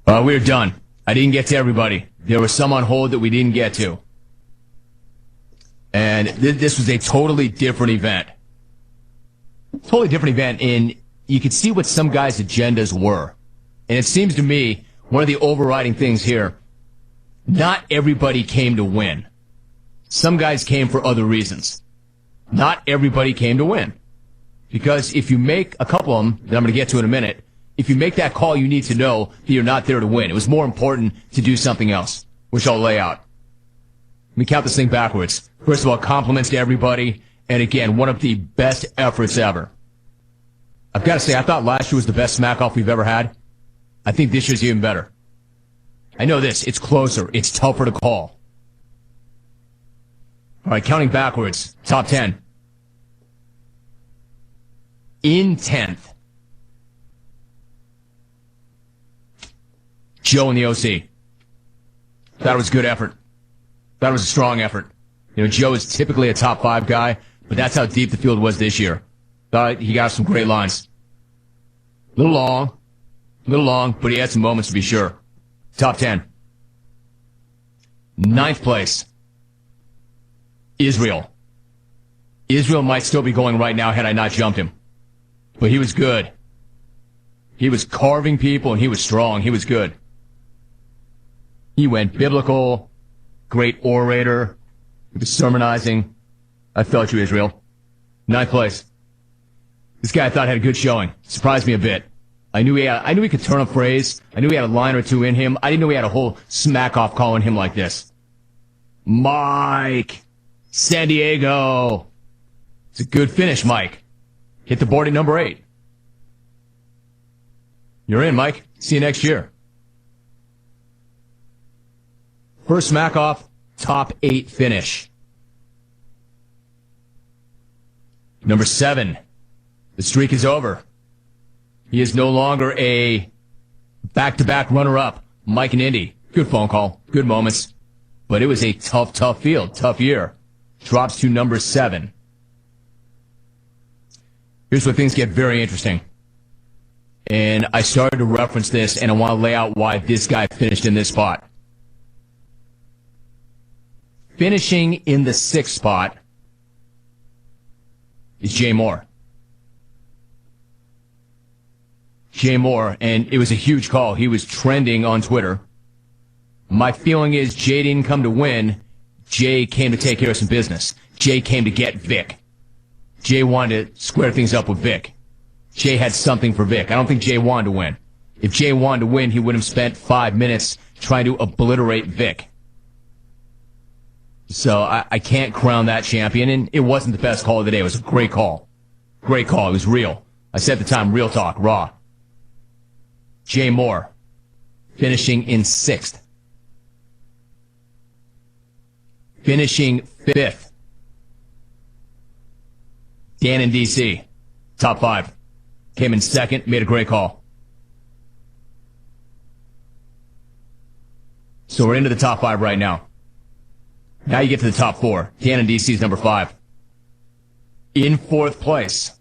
We're done. I didn't get to everybody. There was some on hold that we didn't get to. And this was a totally different event. Totally different event, and you could see what some guys' agendas were. And it seems to me, one of the overriding things here, not everybody came to win. Some guys came for other reasons. Not everybody came to win. Because if you make a couple of them, that I'm going to get to in a minute, if you make that call, you need to know that you're not there to win. It was more important to do something else, which I'll lay out. Let me count this thing backwards. First of all, compliments to everybody. And again, one of the best efforts ever. I've got to say, I thought last year was the best Smackoff we've ever had. I think this year's even better. I know this. It's closer. It's tougher to call. All right, counting backwards. Top 10. In 10th. Joe and the OC. Thought it was a good effort. Thought it was a strong effort. You know, Joe is typically a top 5 guy, but that's how deep the field was this year. Thought he got some great lines. A little long, but he had some moments to be sure. Top 10. 9th place. Israel. Israel might still be going right now had I not jumped him. But he was good. He was carving people, and he was strong. He was good. He went biblical, great orator. He was sermonizing. I felt you, Israel. 9th place. This guy I thought had a good showing. Surprised me a bit. I knew he could turn a phrase. I knew he had a line or two in him. I didn't know he had a whole smack-off calling him like this. Mike. San Diego. It's a good finish, Mike. Hit the board at number 8. You're in, Mike. See you next year. First Smackoff, top 8 finish. Number 7. The streak is over. He is no longer a back-to-back runner-up. Mike and Indy. Good phone call. Good moments. But it was a tough field. Tough year. Drops to number 7. Here's where things get very interesting. And I started to reference this, and I want to lay out why this guy finished in this spot. Finishing in the 6th spot is Jay Moore. Jay Moore, and it was a huge call. He was trending on Twitter. My feeling is Jay didn't come to win. Jay came to take care of some business. Jay came to get Vic. Jay wanted to square things up with Vic. Jay had something for Vic. I don't think Jay wanted to win. If Jay wanted to win, he would have spent 5 minutes trying to obliterate Vic. So I can't crown that champion, and it wasn't the best call of the day. It was a great call. Great call. It was real. I said at the time, real talk, raw. Jay Moore, finishing in 6th. Finishing 5th. Dan in D.C., top 5. Came in 2nd, made a great call. So we're into the top 5 right now. Now you get to the top 4. Dan in D.C. is number 5. In 4th place,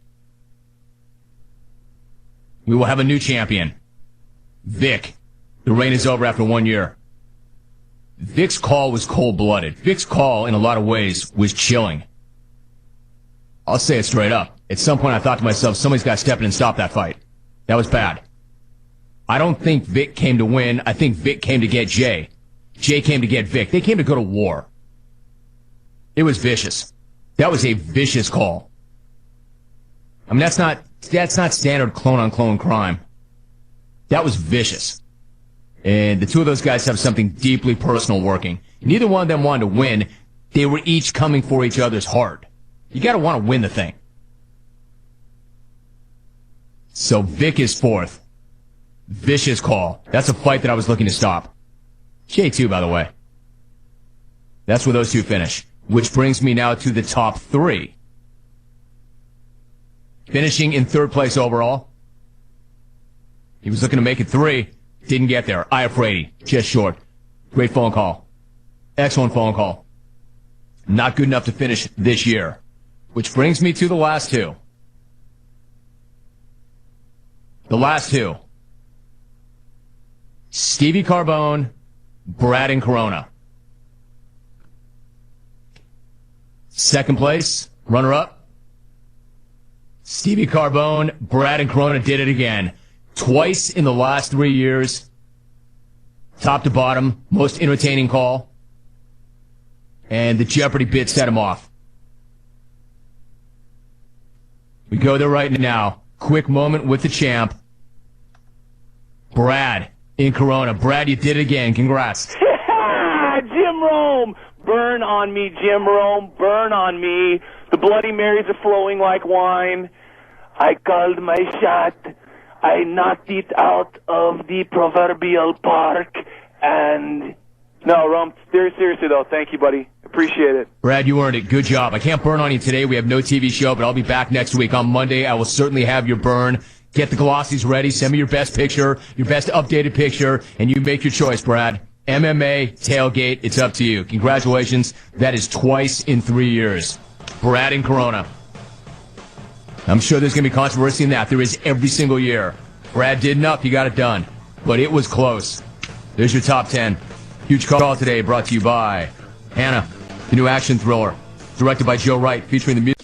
we will have a new champion. Vic. The reign is over after 1 year. Vic's call was cold-blooded. Vic's call, in a lot of ways, was chilling. I'll say it straight up. At some point, I thought to myself, somebody's got to step in and stop that fight. That was bad. I don't think Vic came to win. I think Vic came to get Jay. Jay came to get Vic. They came to go to war. It was vicious. That was a vicious call. I mean, that's not standard clone-on-clone crime. That was vicious. And the two of those guys have something deeply personal working. Neither one of them wanted to win. They were each coming for each other's heart. You got to want to win the thing. So Vic is 4th. Vicious call. That's a fight that I was looking to stop. Jay too, by the way. That's where those two finish. Which brings me now to the top 3. Finishing in 3rd place overall. He was looking to make it 3. Didn't get there. Iafrady, just short. Great phone call. Excellent phone call. Not good enough to finish this year. Which brings me to the last 2. The last 2. Stevie Carbone, Brad in Corona. Second place, runner-up, Stevie Carbone, Brad in Corona did it again. Twice in the last 3 years. Top to bottom, most entertaining call. And the Jeopardy bit set him off. We go there right now. Quick moment with the champ. Brad in Corona. Brad, you did it again. Congrats. Jim Rome. Burn on me, Jim Rome. Burn on me. The Bloody Marys are flowing like wine. I called my shot. I knocked it out of the proverbial park. And no, Rome, seriously, though, thank you, buddy. Appreciate it. Brad, you earned it. Good job. I can't burn on you today. We have no TV show, but I'll be back next week. On Monday, I will certainly have your burn. Get the glossies ready. Send me your best picture, your best updated picture, and you make your choice, Brad. MMA, tailgate, it's up to you. Congratulations. That is twice in 3 years. Brad in Corona. I'm sure there's going to be controversy in that. There is every single year. Brad did enough. He got it done. But it was close. There's your top 10. Huge call today brought to you by Hannah, the new action thriller. Directed by Joe Wright, featuring the music.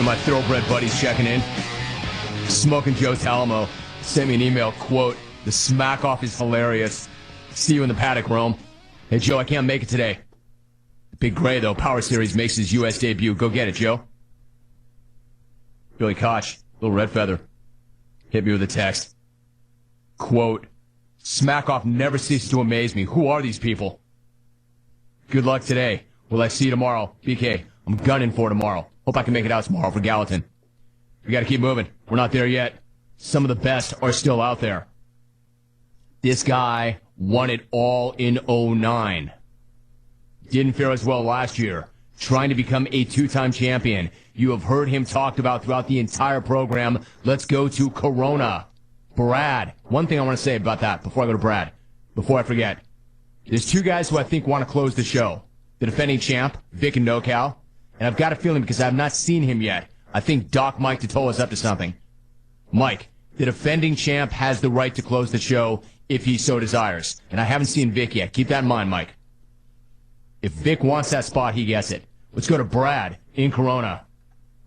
My thoroughbred buddies checking in. Smoking Joe Talamo sent me an email, quote, "The Smackoff is hilarious. See you in the paddock, Rome." Hey, Joe, I can't make it today. Big Gray, though, Power Series makes his U.S. debut. Go get it, Joe. Billy Koch, little red feather, hit me with a text. Quote, "Smackoff never ceases to amaze me. Who are these people? Good luck today. Will I see you tomorrow? BK, I'm gunning for tomorrow. Hope I can make it out tomorrow for Gallatin. We got to keep moving. We're not there yet. Some of the best are still out there. This guy won it all in 2009. Didn't fare as well last year. Trying to become a two-time champion. You have heard him talked about throughout the entire program. Let's go to Corona. Brad. One thing I want to say about that before I go to Brad, before I forget. There's two guys who I think want to close the show. The defending champ, Vic and NoCal. And I've got a feeling because I have not seen him yet. I think Doc Mike Totola's up to something. Mike, the defending champ has the right to close the show if he so desires. And I haven't seen Vic yet. Keep that in mind, Mike. If Vic wants that spot, he gets it. Let's go to Brad in Corona.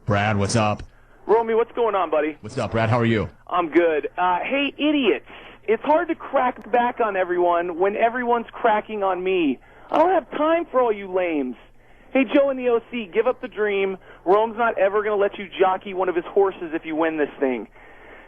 Brad, what's up? Romy, what's going on, buddy? What's up, Brad? How are you? I'm good. Hey, idiots. It's hard to crack back on everyone when everyone's cracking on me. I don't have time for all you lames. Hey, Joe in the OC, give up the dream. Rome's not ever going to let you jockey one of his horses if you win this thing.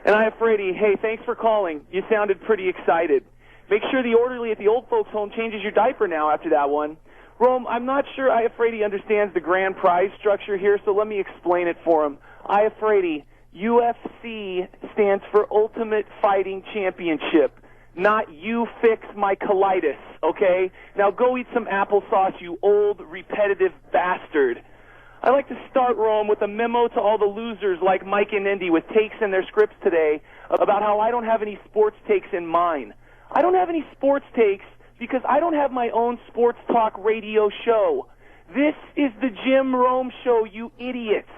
And Iafredi, hey, thanks for calling. You sounded pretty excited. Make sure the orderly at the old folks' home changes your diaper now after that one. Rome, I'm not sure Iafredi understands the grand prize structure here, so let me explain it for him. Iafredi, UFC stands for Ultimate Fighting Championship. Not you fix my colitis, okay? Now go eat some applesauce, you old, repetitive bastard. I'd like to start, Rome, with a memo to all the losers like Mike and Indy with takes in their scripts today about how I don't have any sports takes in mine. I don't have any sports takes because I don't have my own sports talk radio show. This is the Jim Rome Show, you idiots.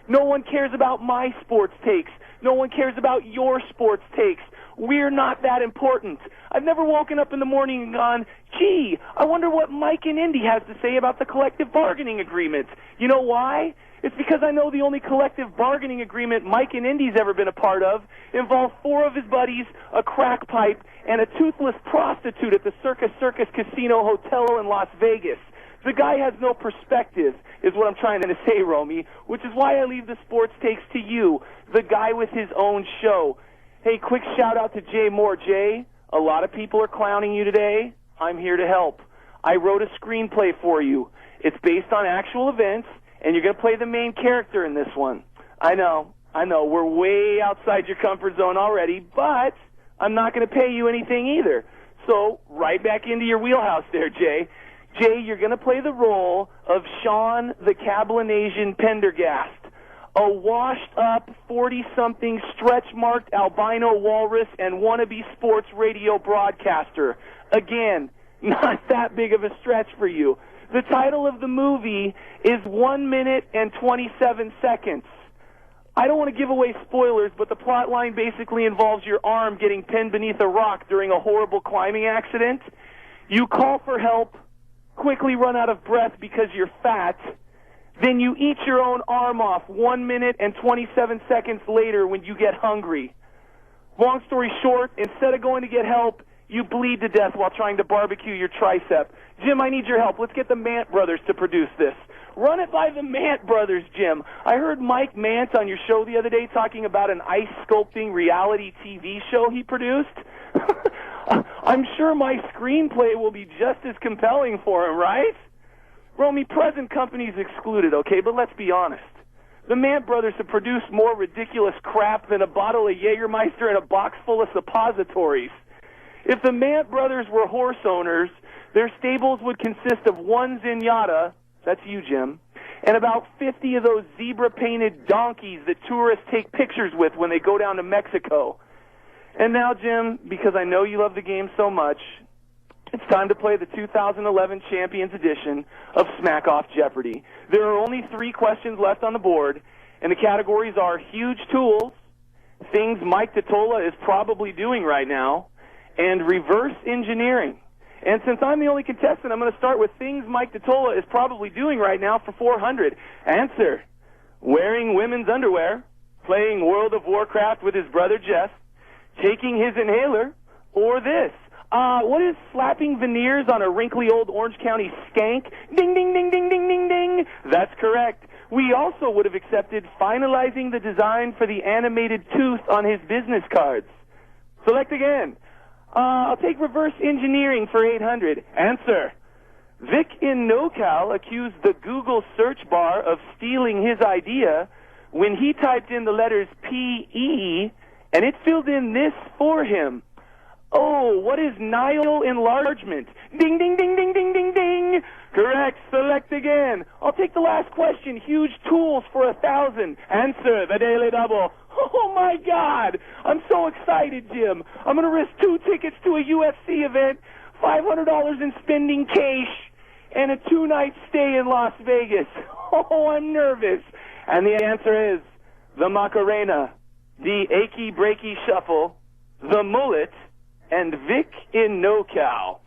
No one cares about my sports takes. No one cares about your sports takes. We're not that important. I've never woken up in the morning and gone, gee, I wonder what Mike and Indy has to say about the collective bargaining agreement. You know why? It's because I know the only collective bargaining agreement Mike and Indy's ever been a part of involved 4 of his buddies, a crack pipe, and a toothless prostitute at the Circus Casino Hotel in Las Vegas. The guy has no perspective, is what I'm trying to say, Romy, which is why I leave the sports takes to you, the guy with his own show. Hey, quick shout-out to Jay Moore. Jay, a lot of people are clowning you today. I'm here to help. I wrote a screenplay for you. It's based on actual events, and you're going to play the main character in this one. I know. I know, we're way outside your comfort zone already, but I'm not going to pay you anything either. So, right back into your wheelhouse there, Jay. Jay, you're going to play the role of Sean the Cablinasian Pendergast, a washed-up, 40-something, stretch-marked albino walrus and wannabe sports radio broadcaster. Again, not that big of a stretch for you. The title of the movie is 1 minute and 27 seconds. I don't want to give away spoilers, but the plot line basically involves your arm getting pinned beneath a rock during a horrible climbing accident. You call for help, quickly run out of breath because you're fat, then you eat your own arm off 1 minute and 27 seconds later when you get hungry. Long story short, instead of going to get help, you bleed to death while trying to barbecue your tricep. Jim, I need your help. Let's get the Mant brothers to produce this. Run it by the Mant brothers, Jim. I heard Mike Mant on your show the other day talking about an ice sculpting reality TV show he produced. I'm sure my screenplay will be just as compelling for him, right? Romy, present companies excluded, okay, but let's be honest. The Mant brothers have produced more ridiculous crap than a bottle of Jägermeister and a box full of suppositories. If the Mant brothers were horse owners, their stables would consist of one zenyatta, that's you, Jim, and about 50 of those zebra-painted donkeys that tourists take pictures with when they go down to Mexico. And now, Jim, because I know you love the game so much, it's time to play the 2011 Champions Edition of Smackoff Jeopardy. There are only 3 questions left on the board, and the categories are huge tools, things Mike Totola is probably doing right now, and reverse engineering. And since I'm the only contestant, I'm going to start with things Mike Totola is probably doing right now for 400. Answer: wearing women's underwear, playing World of Warcraft with his brother Jeff, taking his inhaler, or this. What is slapping veneers on a wrinkly old Orange County skank? Ding, ding, ding, ding, ding, ding, ding. That's correct. We also would have accepted finalizing the design for the animated tooth on his business cards. Select again. I'll take reverse engineering for 800. Answer: Vic in NoCal accused the Google search bar of stealing his idea when he typed in the letters P-E, and it filled in this for him. Oh, what is Nile enlargement? Ding, ding, ding, ding, ding, ding, ding. Correct. Select again. I'll take the last question. Huge tools for 1,000. Answer: the Daily Double. Oh, my God. I'm so excited, Jim. I'm going to risk 2 tickets to a UFC event, $500 in spending cash, and a 2-night stay in Las Vegas. Oh, I'm nervous. And the answer is the Macarena, the Achy Breaky Shuffle, the Mullet, and Vic in NoCal.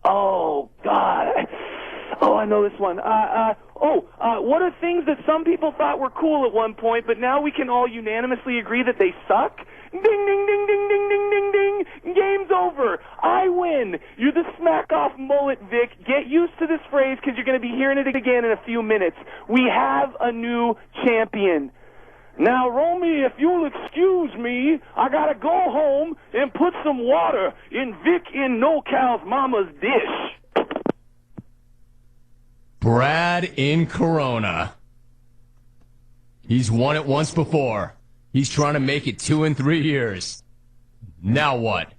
Oh, God. Oh, I know this one. What are things that some people thought were cool at one point, but now we can all unanimously agree that they suck? Ding, ding, ding, ding, ding, ding, ding, ding. Game's over. I win. You're the Smackoff mullet, Vic. Get used to this phrase because you're going to be hearing it again in a few minutes. We have a new champion. Now, Romy, if you'll excuse me, I got to go home and put some water in Vic in NoCal's mama's dish. Brad in Corona. He's won it once before. He's trying to make it 2 in 3 years. Now what?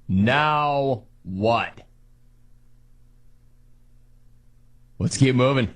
Now what? Let's keep moving.